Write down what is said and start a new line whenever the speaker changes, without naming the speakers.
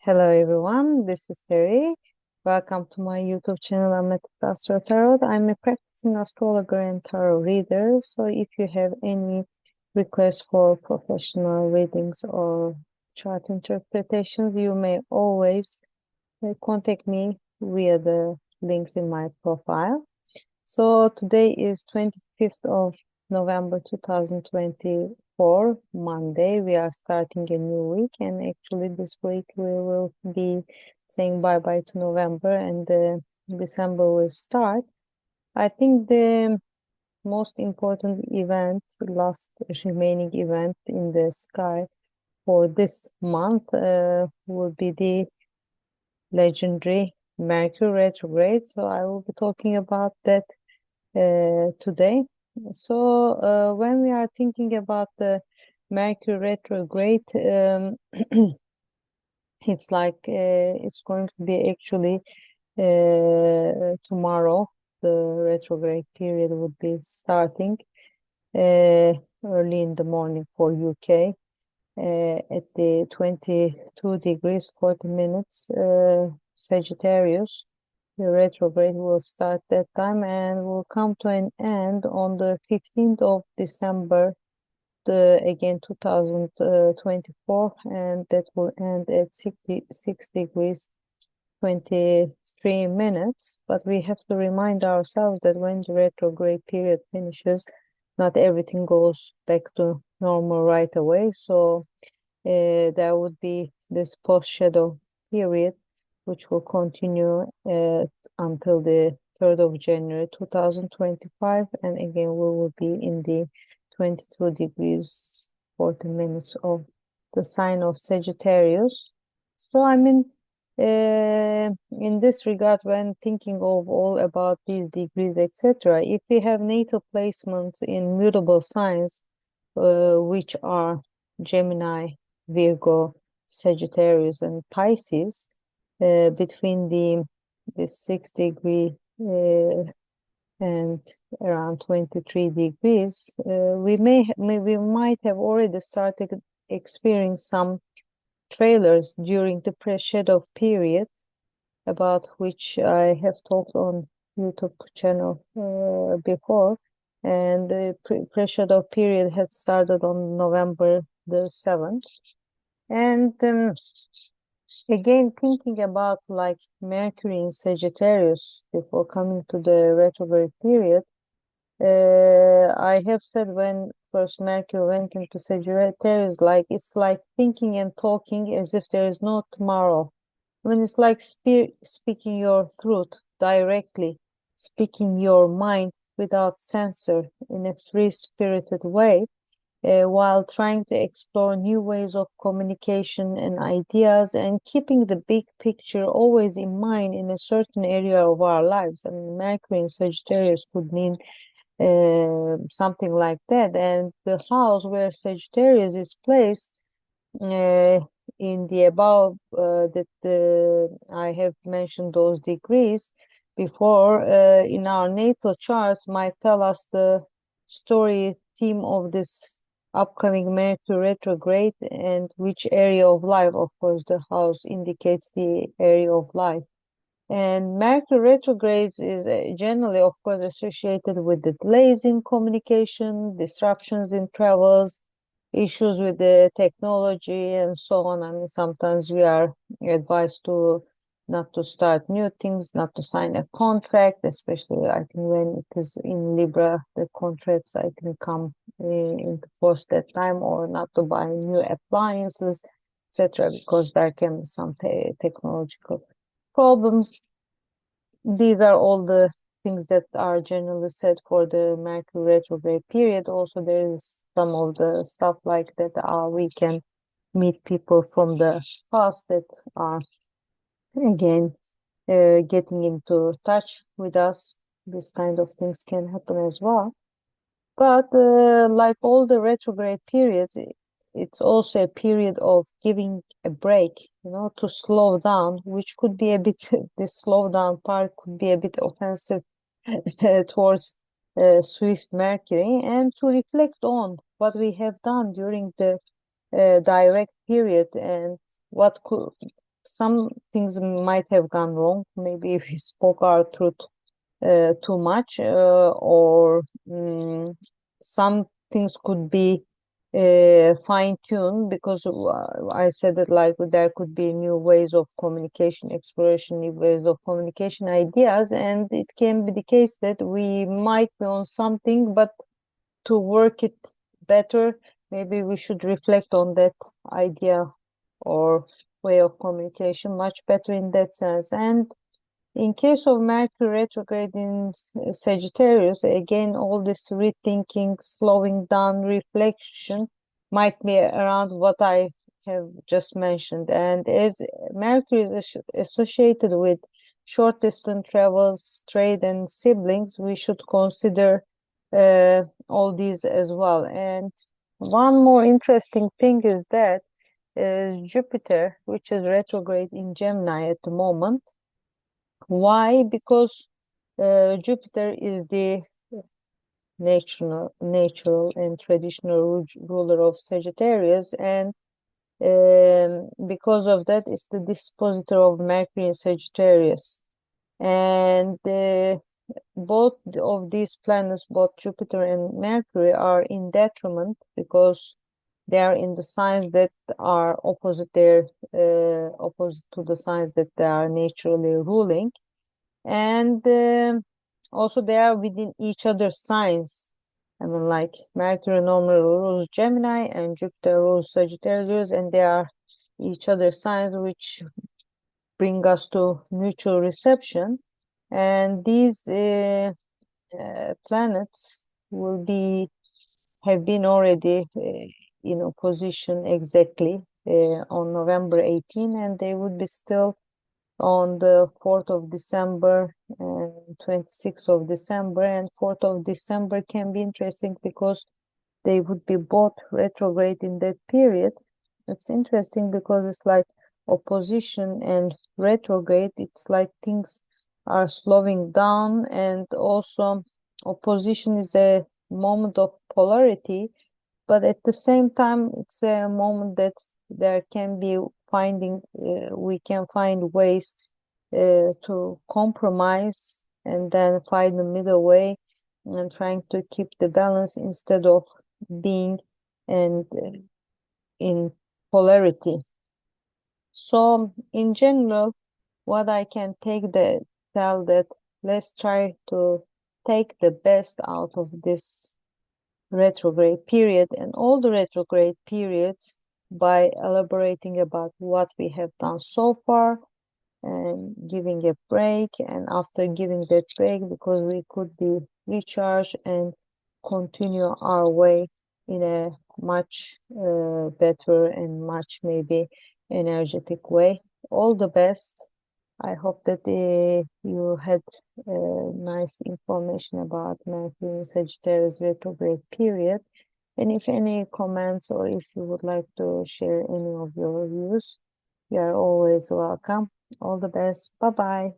Hello everyone, this is Terry. Welcome to my YouTube channel, Amethystastrotarot. I'm a practicing astrologer and tarot reader. So if you have any requests for professional readings or chart interpretations, you may always contact me via the links in my profile. So today is 25th of November 2024, Monday. We are starting a new week, and actually this week we will be saying bye-bye to November and December will start. I think the most important event, last remaining event in the sky for this month will be the legendary Mercury retrograde. So I will be talking about that today. So when we are thinking about the Mercury retrograde, it's like it's going to be actually tomorrow. The retrograde period would be starting early in the morning for UK at the 22 degrees 40 minutes Sagittarius. The retrograde will start that time and will come to an end on the 15th of December, again 2024, and that will end at 6 degrees 23 minutes. But we have to remind ourselves that when the retrograde period finishes, not everything goes back to normal right away. So there would be this post-shadow period, which will continue until the 3rd of January 2025. And again, we will be in the 22 degrees 40 minutes of the sign of Sagittarius. So, I mean, in this regard, when thinking of all about these degrees, etc., if we have natal placements in mutable signs, which are Gemini, Virgo, Sagittarius, and Pisces, between the 6 degree and around 23 degrees, we might have already started experiencing some trailers during the pre-shadow period, about which I have talked on YouTube channel before. And the pre-shadow period had started on November the 7th. And again, thinking about like Mercury in Sagittarius before coming to the retrograde period, I have said when first Mercury went into Sagittarius, like it's like thinking and talking as if there is no tomorrow. I mean, it's like speaking your truth directly, speaking your mind without censor in a free-spirited way, while trying to explore new ways of communication and ideas and keeping the big picture always in mind in a certain area of our lives. I mean, Mercury in Sagittarius could mean something like that. And the house where Sagittarius is placed in the above that I have mentioned those degrees before in our natal charts might tell us the story theme of this upcoming Mercury retrograde and which area of life. Of course, the house indicates the area of life. And Mercury retrogrades is generally, of course, associated with the delays in communication, disruptions in travels, issues with the technology, and so on. I mean, sometimes we are advised to not to start new things, not to sign a contract, especially I think when it is in Libra, the contracts I think come into force that time, or not to buy new appliances, etc., because there can be some technological problems. These are all the things that are generally said for the Mercury retrograde period. Also, there is some of the stuff like that we can meet people from the past that are again getting into touch with us. This kind of things can happen as well. But like all the retrograde periods, it's also a period of giving a break, to slow down, which could be a bit, this slowdown part could be a bit offensive towards Swift Mercury, and to reflect on what we have done during the direct period and what could some things might have gone wrong. Maybe if we spoke our truth too much, or some things could be fine-tuned, because I said that like there could be new ways of communication, exploration, new ways of communication ideas, and it can be the case that we might be on something, but to work it better, maybe we should reflect on that idea or way of communication much better in that sense. And in case of Mercury retrograde in Sagittarius, again, all this rethinking, slowing down, reflection might be around what I have just mentioned. And as Mercury is associated with short distance travels, trade, and siblings, we should consider all these as well. And one more interesting thing is that Jupiter, which is retrograde in Gemini at the moment. Why? Because Jupiter is the natural and traditional ruler of Sagittarius, and because of that, it's the dispositor of Mercury in Sagittarius. And both of these planets, both Jupiter and Mercury, are in detriment because they are in the signs that are opposite opposite to the signs that they are naturally ruling. And also they are within each other's signs. I mean, like Mercury normally rules Gemini and Jupiter rules Sagittarius, and they are each other's signs, which bring us to mutual reception. And these planets will be have been already in opposition exactly on November 18, and they would be still on the 4th of December and 26th of December. And 4th of December can be interesting because they would be both retrograde in that period. It's interesting because it's like opposition and retrograde. It's like things are slowing down, and also opposition is a moment of polarity, but at the same time it's a moment that there can be we can find ways to compromise and then find the middle way and trying to keep the balance instead of being and in polarity. So in general, what I can tell that let's try to take the best out of this retrograde period and all the retrograde periods by elaborating about what we have done so far and giving a break. And after giving that break, because we could be recharged and continue our way in a much better and much maybe energetic way. All the best. I hope that you had nice information about Mercury in Sagittarius retrograde period. And if any comments or if you would like to share any of your views, you are always welcome. All the best. Bye bye.